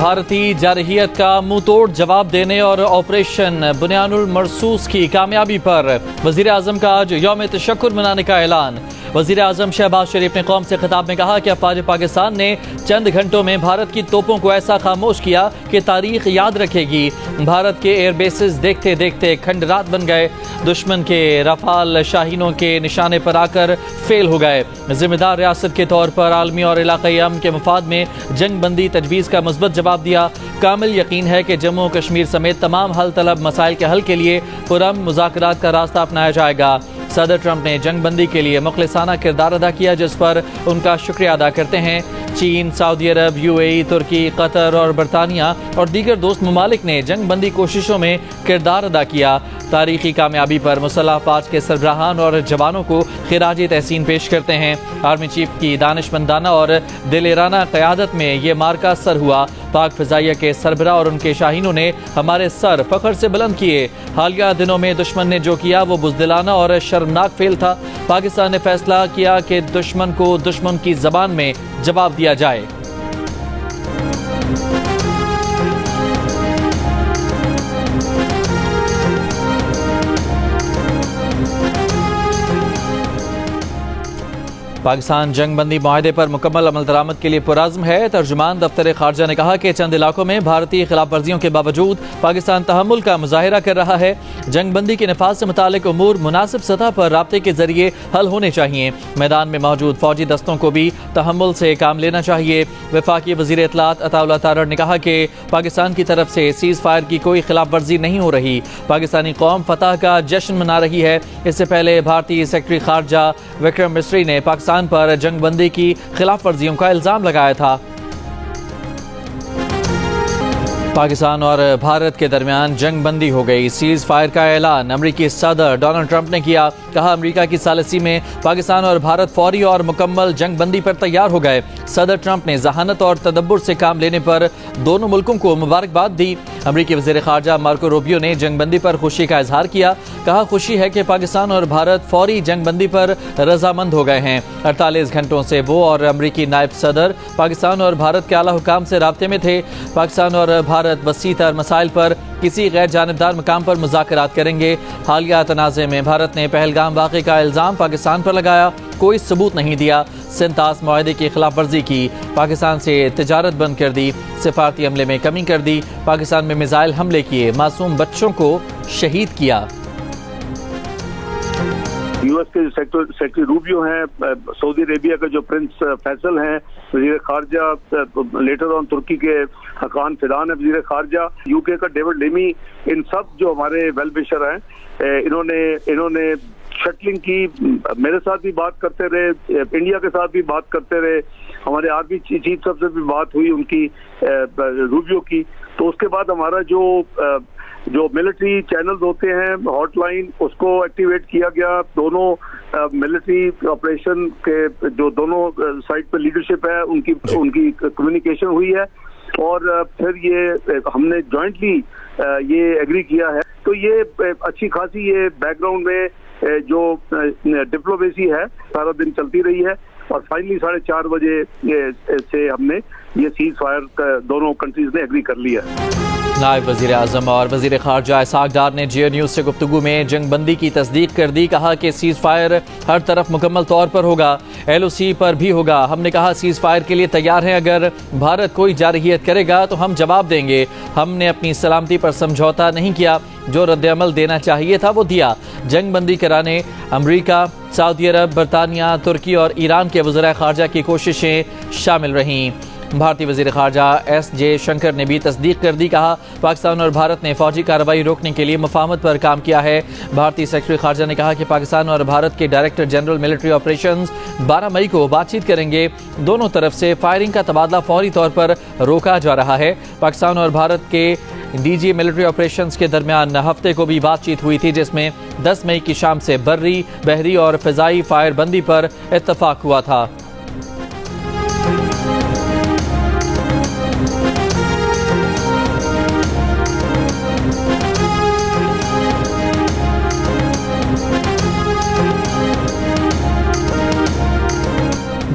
भारतीय जारहियत का मुंह तोड़ जवाब देने और ऑपरेशन बुनियानुल मरसूस की कामयाबी पर वजीर आजम का आज यौम तशक्कुर मनाने का ऐलान। वजीर आजम शहबाज शरीफ ने कौम से खिताब में कहा कि अफवाज पाकिस्तान ने चंद घंटों में भारत की तोपों को ऐसा खामोश किया कि तारीख याद रखेगी। भारत के एयर बेसिस देखते देखते खंडरात बन गए, दुश्मन के रफाल शाहीनों के निशाने पर आकर फेल हो गए। जिम्मेदार रियासत के तौर पर आलमी और इलाकाई अमन के मफाद में जंग बंदी तजवीज़ का मुस्बत जवाब दिया। कामिल यकीन है कि जम्मू कश्मीर समेत तमाम हल तलब मसाइल के हल के लिए पुरअमन मुज़ाकरात का रास्ता अपनाया जाएगा। सदर ट्रंप ने जंग बंदी के लिए मुखलिसाना किरदार अदा किया, जिस पर उनका शुक्रिया अदा करते हैं। चीन, सऊदी अरब, यूएई, तुर्की, कतर और बरतानिया और दीगर दोस्त ममालिक ने जंग बंदी कोशिशों में किरदार अदा किया। तारीखी कामयाबी पर मुसल्लह अफवाज के सरबराहान और जवानों को खिराज तहसीन पेश करते हैं। आर्मी चीफ की दानिशमंदाना और दिलेराना क़यादत में ये मार्का सर हुआ। पाक फ़िज़ाइया के सरबराह और उनके शाहीनों ने हमारे सर फ़ख्र से बुलंद किए। हालिया दिनों में दुश्मन ने जो किया वो बुज़दिलाना और शर्मनाक फेल था। पाकिस्तान ने फैसला किया कि दुश्मन को दुश्मन की ज़बान में जवाब दिया जाए। पाकिस्तान जंग बंदी मुआहदे पर मुकम्मल अमल दरामद के लिए पुरज़्म है। तर्जुमान दफ्तर खारजा ने कहा कि चंद इलाकों में भारतीय खिलाफ वर्जियों के बावजूद पाकिस्तान तहम्मुल का मुजाहिरा कर रहा है। जंग बंदी के नफाज से मुतालिक उमूर मुनासिब सतह पर राब्ते के जरिए हल होने चाहिए। मैदान में मौजूद फौजी दस्तों को भी तहम्मुल से काम लेना चाहिए। वफाकी वज़ीर इत्तलात अताउल्लाह तारड़ ने कहा कि पाकिस्तान की तरफ से सीज़ फायर की कोई खिलाफ वर्जी नहीं हो रही। पाकिस्तानी कौम फतह का जश्न मना रही है। इससे पहले भारतीय सेक्रेटरी खारजा विक्रम मिस्री ने पाकिस्तान पर जंग बंदी की खिलाफ वर्जियों का इल्जाम लगाया था। पाकिस्तान और भारत के दरमियान जंग बंदी हो गई। सीज फायर का ऐलान अमरीकी सदर डोनाल्ड ट्रंप ने किया। कहा, अमरीका की सालिसी में पाकिस्तान और भारत फौरी और मुकम्मल जंग बंदी पर तैयार हो गए। सदर ट्रंप ने जहानत और तदब्बुर से काम लेने पर दोनों मुल्कों को मुबारकबाद दी। अमरीकी वज़ीर ख़ारजा मार्को रूबियो ने जंग बंदी पर खुशी का इजहार किया। कहा, खुशी है कि पाकिस्तान और भारत फौरी जंग बंदी पर रजामंद हो गए हैं। 48 घंटों से वो और अमरीकी नायब सदर पाकिस्तान और भारत के आला हुकाम से राब्ते में थे। पाकिस्तान और भारत वसी तर मसाइल पर किसी गैर जानिबदार मकाम पर मुज़ाकरात करेंगे। हालिया तनाज़े में भारत ने पहलगाम वाक़े का इल्ज़ाम पाकिस्तान पर लगाया, कोई सबूत नहीं दिया। सिंतास मुआहदे की खिलाफ वर्जी की, पाकिस्तान से तिजारत बंद कर दी, सिफारती अमले में कमी कर दी, पाकिस्तान में मिसाइल हमले किए, मासूम बच्चों को शहीद किया। यूएस के सेक्रेटरी रूबियो हैं, सऊदी अरेबिया के जो प्रिंस फैसल हैं वज़ीर खारजा, लेटर ऑन तुर्की के हकान फिदान है वज़ीर खारजा, यूके का डेविड लेमी, इन सब जो हमारे वेल विशर हैं, इन्होंने शटलिंग की, मेरे साथ भी बात करते रहे, इंडिया के साथ भी बात करते रहे, हमारे आर्मी चीफ साहब से भी बात हुई उनकी, रूबियो की। तो उसके बाद हमारा जो मिलिट्री चैनल्स होते हैं, हॉटलाइन, उसको एक्टिवेट किया गया। दोनों मिलिट्री ऑपरेशन के जो दोनों साइड पे लीडरशिप है उनकी कम्युनिकेशन हुई है और फिर ये हमने जॉइंटली ये एग्री किया है। तो ये अच्छी खासी ये बैकग्राउंड में जो डिप्लोमेसी है सारा दिन चलती रही है और फाइनली 4:30 बजे से हमने ये सीज फायर दोनों कंट्रीज ने एग्री कर लिया। नायब वज़ीर आज़म और वज़ीर ख़ारजा इसहाक़ डार ने जियो न्यूज़ से गुफ्तगू में जंग बंदी की तस्दीक कर दी। कहा कि सीज़ फायर हर तरफ मुकम्मल तौर पर होगा, LOC पर भी होगा। हमने कहा सीज़ फायर के लिए तैयार हैं, अगर भारत कोई जारहियत करेगा तो हम जवाब देंगे। हमने अपनी सलामती पर समझौता नहीं किया, जो रद्द-ए-अमल देना चाहिए था वो दिया। जंग बंदी कराने अमरीका, सऊदी अरब, बरतानिया, तुर्की और ईरान के वज़ीर ख़ारजा की कोशिशें शामिल रहीं। भारतीय वज़ीर ख़ारजा S.J. शंकर ने भी तस्दीक कर दी। कहा, पाकिस्तान और भारत ने फ़ौजी कार्रवाई रोकने के लिए मुफ़ाहमत पर काम किया है। भारतीय सेक्रेटरी ख़ारजा ने कहा कि पाकिस्तान और भारत के डायरेक्टर जनरल मिलिट्री ऑपरेशंस 12 मई को बातचीत करेंगे। दोनों तरफ से फायरिंग का तबादला फौरी तौर पर रोका जा रहा है। पाकिस्तान और भारत के DG मिलिट्री ऑपरेशंस के दरमियान हफ्ते को भी बातचीत हुई थी, जिसमें 10 मई की शाम से बर्री, बहरी और फ़िज़ाई फायर बंदी पर इत्तफाक हुआ था।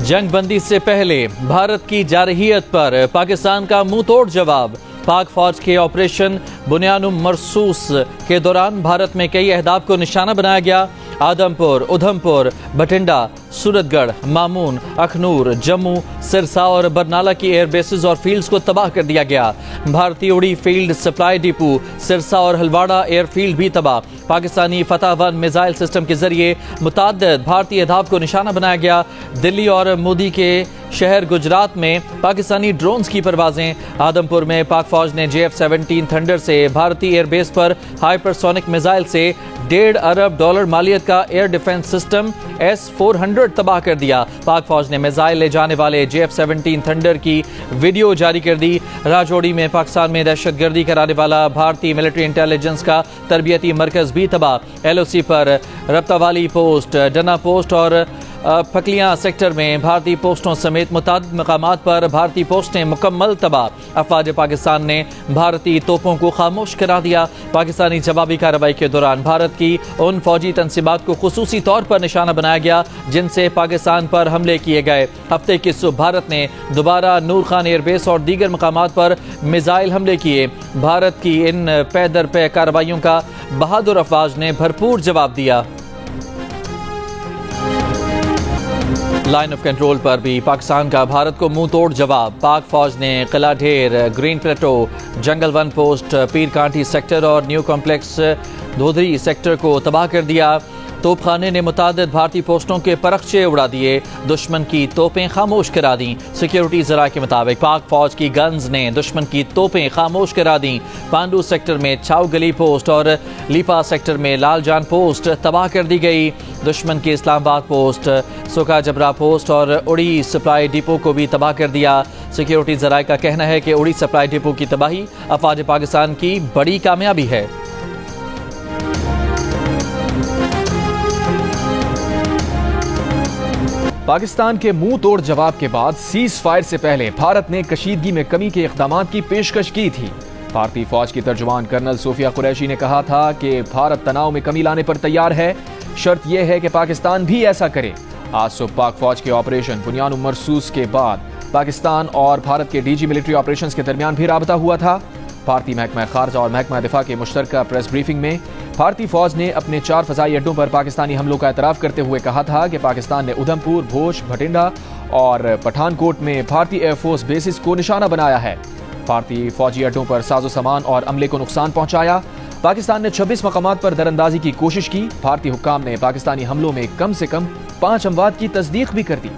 जंग बंदी से पहले भारत की जारहियत पर पाकिस्तान का मुंह तोड़ जवाब। पाक फौज के ऑपरेशन बुनियानुल मरसूस के दौरान भारत में कई अहदाफ को निशाना बनाया गया। आदमपुर, उधमपुर, बठिंडा, सूरतगढ़, मामून, अखनूर, जम्मू, सिरसा और बरनाला की एयर बेसेस और फील्ड्स को तबाह कर दिया गया। भारतीय उड़ी फील्ड सप्लाई डिपो सिरसा और हलवाड़ा एयरफील्ड भी तबाह। पाकिस्तानी फतह 1 मिसाइल सिस्टम के जरिए मुताद्दिद भारतीय अहदाफ को निशाना बनाया गया। दिल्ली और मोदी के शहर गुजरात में पाकिस्तानी ड्रोन्स की परवाजें। आदमपुर में पाक फौज ने JF-17 थंडर से भारतीय एयरबेस पर हाइपरसोनिक मिसाइल से $1.5 अरब मालियत का एयर डिफेंस सिस्टम S-400 तबाह कर दिया। पाक फौज ने मिसाइल ले जाने वाले JF-17 थंडर की वीडियो जारी कर दी। राजौरी में पाकिस्तान में दहशतगर्दी कराने वाला भारतीय मिलिट्री इंटेलिजेंस का तरबियती मरकज भी तबाह। LOC पर रप्तावाली पोस्ट, डना पोस्ट और फकलियां सेक्टर में भारतीय पोस्टों समेत मुतादिद मकामात पर भारतीय पोस्टें मुकम्मल तबाह। अफवाज पाकिस्तान ने भारतीय तोपों को खामोश करा दिया। पाकिस्तानी जवाबी कार्रवाई के दौरान भारत की उन फौजी तंसीबात को खुसूसी तौर पर निशाना बनाया गया जिनसे पाकिस्तान पर हमले किए गए। हफ्ते की सुबह भारत ने दोबारा नूर खान एयरबेस और दीगर मकामात पर मिसाइल हमले किए। भारत की इन पे दर पे कार्रवाइयों का बहादुर अफवाज ने भरपूर जवाब दिया। लाइन ऑफ कंट्रोल पर भी पाकिस्तान का भारत को मुंह तोड़ जवाब। पाक फौज ने किला ढेर, ग्रीन प्लेटो, जंगल 1 पोस्ट, पीर कांठी सेक्टर और न्यू कॉम्प्लेक्स धोधरी सेक्टर को तबाह कर दिया। तोपखाने ने मुतादिद भारतीय पोस्टों के परखचे उड़ा दिए। दुश्मन की तोपें खामोश करा दी। सिक्योरिटी ज़राए के मुताबिक पाक फौज की गन्स ने दुश्मन की तोपें खामोश करा दी। पांडू सेक्टर में छाव गली पोस्ट और लीपा सेक्टर में लालजान पोस्ट तबाह कर दी गई। दुश्मन की इस्लामाबाद पोस्ट, सुका जबरा पोस्ट और उड़ी सप्लाई डिपो को भी तबाह कर दिया। सिक्योरिटी ज़राए का कहना है कि उड़ी सप्लाई डिपो की तबाही अफवाज पाकिस्तान की बड़ी कामयाबी है। पाकिस्तान के मुंह तोड़ जवाब के बाद सीज फायर से पहले भारत ने कशीदगी में कमी के इक़दाम की पेशकश की थी। भारतीय फौज की तर्जुमान कर्नल सोफिया कुरैशी ने कहा था कि भारत तनाव में कमी लाने पर तैयार है, शर्त यह है कि पाकिस्तान भी ऐसा करे। आज सुबह पाक फौज के ऑपरेशन बुनियानुल मरसूस के बाद पाकिस्तान और भारत के DG मिलिट्री ऑपरेशंस के दरमियान भी राबता हुआ था। भारतीय महकमा खारजा और महकमा दिफा के मुश्तरका प्रेस ब्रीफिंग में भारतीय फौज ने अपने 4 फ़ज़ाई अड्डों पर पाकिस्तानी हमलों का एतराफ़ करते हुए कहा था कि पाकिस्तान ने उधमपुर, भोज, भटिंडा और पठानकोट में भारतीय एयरफोर्स बेसिस को निशाना बनाया है। भारतीय फौजी अड्डों पर साजो सामान और अमले को नुकसान पहुंचाया। पाकिस्तान ने 26 मकामात पर दरअंदाजी की कोशिश की। भारतीय हुक्काम ने पाकिस्तानी हमलों में कम से कम 5 अमवात की तस्दीक भी कर दी।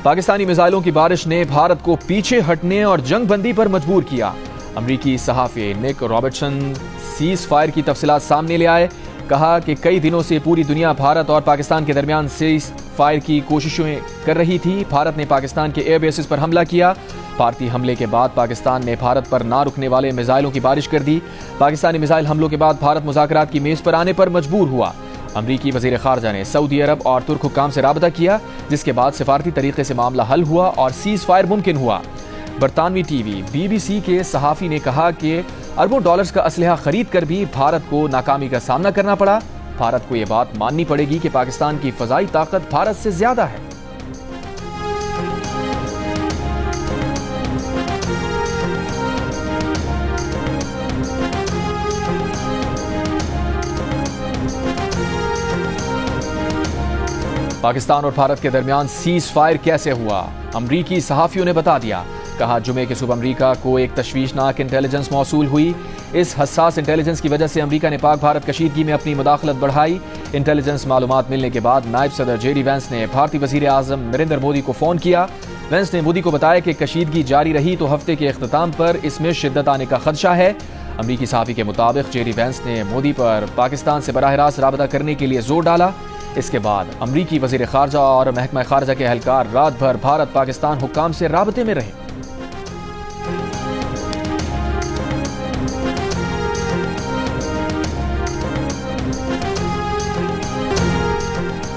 पाकिस्तानी मिसाइलों की बारिश ने भारत को पीछे हटने और जंग बंदी पर मजबूर किया। अमरीकी सहाफ़ी निक रॉबर्टसन सीज फायर की तफसीलात सामने ले आए। कहा कि कई दिनों से पूरी दुनिया भारत और पाकिस्तान के दरमियान सीज फायर की कोशिशें कर रही थी। भारत ने पाकिस्तान के एयर बेसिस पर हमला किया। भारतीय हमले के बाद पाकिस्तान ने भारत पर ना रुकने वाले मिसाइलों की बारिश कर दी। पाकिस्तानी मिसाइल हमलों के बाद भारत मुज़ाकरात की मेज़ पर आने पर मजबूर हुआ। अमरीकी वज़ीर ख़ारजा ने सऊदी अरब और तुर्क हुक्काम से राबता किया, जिसके बाद सिफारती तरीके से मामला हल हुआ और सीज फायर मुमकिन हुआ। बरतानवी TV BBC के सहाफ़ी ने कहा कि अरबों डॉलर्स का असलहा खरीद कर भी भारत को नाकामी का सामना करना पड़ा। भारत को यह बात माननी पड़ेगी कि पाकिस्तान की फ़ज़ाई ताकत भारत से ज़्यादा है। पाकिस्तान और भारत के दरमियान सीज फायर कैसे हुआ? अमरीकी सहाफ़ियों ने बता दिया। कहा, जुमे के सुबह अमरीका को एक तशवीशनाक इंटेलिजेंस मौसूल हुई। इस हसास इंटेलिजेंस की वजह से अमरीका ने पाक भारत कशीदगी में अपनी मुदाखलत बढ़ाई। इंटेलिजेंस मालूमात मिलने के बाद नायब सदर JD वैंस ने भारतीय वज़ीर आज़म नरेंद्र मोदी को फ़ोन किया। वैंस ने मोदी को बताया कि कशीदगी जारी रही तो हफ्ते के अख्ताम पर इसमें शिद्दत आने का खदशा है। अमरीकी सहाफ़ी के मुताबिक JD वैंस ने मोदी पर पाकिस्तान से बराह रास्त राबता करने के लिए जोर डाला। इसके बाद अमरीकी वज़ीर ख़ारजा और महकमा ख़ारजा के एहलकार रात भर भारत पाकिस्तान हुक्काम से राबते में रहे।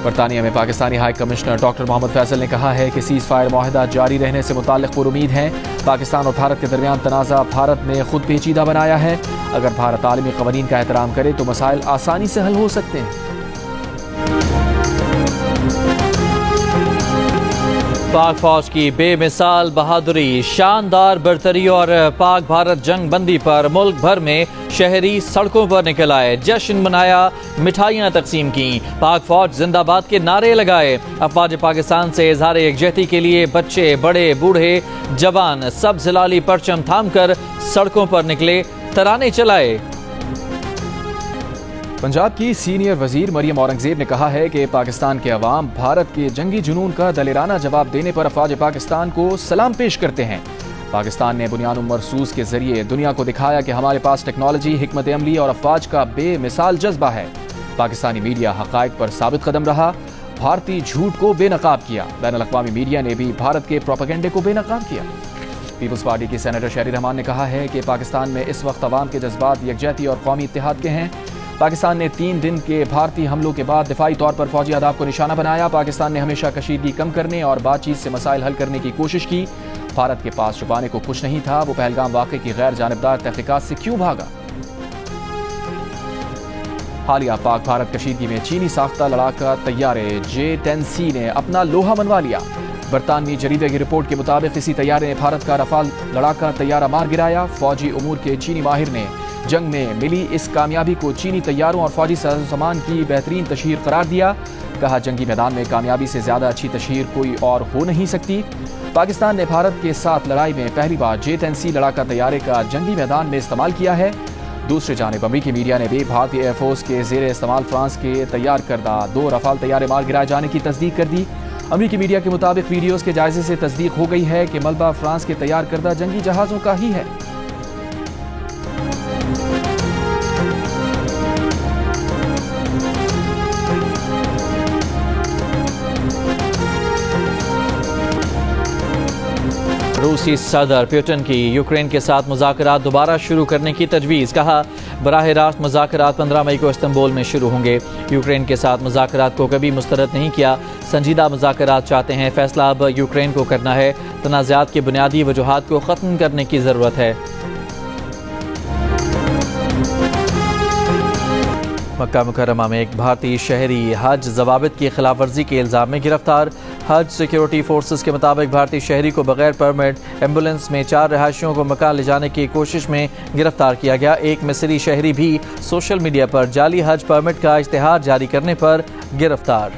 برطانیہ میں پاکستانی ہائی کمشنر ڈاکٹر محمد فیصل نے کہا ہے کہ سیز فائر معاہدہ جاری رہنے سے متعلق پر امید ہیں۔ پاکستان اور بھارت کے درمیان تنازع بھارت نے خود پیچیدہ بنایا ہے۔ اگر بھارت عالمی قوانین کا احترام کرے تو مسائل آسانی سے حل ہو سکتے ہیں۔ پاک فوج کی بے مثال بہادری، شاندار برتری اور پاک بھارت جنگ بندی پر ملک بھر میں شہری سڑکوں پر نکل آئے، جشن منایا، مٹھائیاں تقسیم کیں، پاک فوج زندہ باد کے نعرے لگائے۔ افواج پاکستان سے اظہار یکجہتی کے لیے بچے، بڑے، بوڑھے، جوان سب ہلالی پرچم تھام کر سڑکوں پر نکلے، ترانے چلائے۔ پنجاب کی سینئر وزیر مریم اورنگزیب نے کہا ہے کہ پاکستان کے عوام بھارت کے جنگی جنون کا دلیرانہ جواب دینے پر افواج پاکستان کو سلام پیش کرتے ہیں۔ پاکستان نے بنیان مرصوص کے ذریعے دنیا کو دکھایا کہ ہمارے پاس ٹیکنالوجی، حکمت عملی اور افواج کا بے مثال جذبہ ہے۔ پاکستانی میڈیا حقائق پر ثابت قدم رہا، بھارتی جھوٹ کو بے نقاب کیا۔ بین الاقوامی میڈیا نے بھی بھارت کے پروپیگنڈے کو بے نقاب کیا۔ پیپلز پارٹی کی سینیٹر شہری رحمان نے کہا ہے کہ پاکستان میں اس وقت عوام کے جذبات یکجہتی اور قومی اتحاد کے ہیں۔ پاکستان نے 3 دن کے بھارتی حملوں کے بعد دفاعی طور پر فوجی اہداف کو نشانہ بنایا۔ پاکستان نے ہمیشہ کشیدگی کم کرنے اور بات چیت سے مسائل حل کرنے کی کوشش کی۔ بھارت کے پاس چھپانے کو کچھ نہیں تھا، وہ پہلگام واقعے کی غیر جانبدار تحقیقات سے کیوں بھاگا؟ حالیہ پاک بھارت کشیدگی میں چینی ساختہ لڑاکا طیارے J-10C نے اپنا لوہا منوا لیا۔ برطانوی جریدے کی رپورٹ کے مطابق اسی طیارے نے بھارت کا رفال لڑاکا طیارہ مار گرایا۔ فوجی امور کے چینی ماہر نے جنگ میں ملی اس کامیابی کو چینی طیاروں اور فوجی سامان کی بہترین تشہیر قرار دیا۔ کہا جنگی میدان میں کامیابی سے زیادہ اچھی تشہیر کوئی اور ہو نہیں سکتی۔ پاکستان نے بھارت کے ساتھ لڑائی میں پہلی بار J-10C لڑاکا طیارے کا جنگی میدان میں استعمال کیا ہے۔ دوسری جانب امریکی میڈیا نے بھی بھارتی ایئر فورس کے زیر استعمال فرانس کے تیار کردہ 2 رفال طیارے مار گرائے جانے کی تصدیق کر دی۔ امریکی میڈیا کے مطابق ویڈیوز کے جائزے سے تصدیق ہو گئی ہے کہ ملبہ فرانس کے تیار کردہ جنگی جہازوں کا ہی ہے۔ روسی صدر پیوٹن کی یوکرین کے ساتھ مذاکرات دوبارہ شروع کرنے کی تجویز، کہا براہ راست مذاکرات 15 مئی کو استنبول میں شروع ہوں گے۔ یوکرین کے ساتھ مذاکرات کو کبھی مسترد نہیں کیا، سنجیدہ مذاکرات چاہتے ہیں، فیصلہ اب یوکرین کو کرنا ہے، تنازعات کی بنیادی وجوہات کو ختم کرنے کی ضرورت ہے۔ مکہ مکرمہ میں ایک بھارتی شہری حج ضوابط کی خلاف ورزی کے الزام میں گرفتار۔ حج سیکیورٹی فورسز کے مطابق بھارتی شہری کو بغیر پرمٹ ایمبولینس میں 4 رہائشیوں کو مکہ لے جانے کی کوشش میں گرفتار کیا گیا۔ ایک مصری شہری بھی سوشل میڈیا پر جعلی حج پرمٹ کا اشتہار جاری کرنے پر گرفتار۔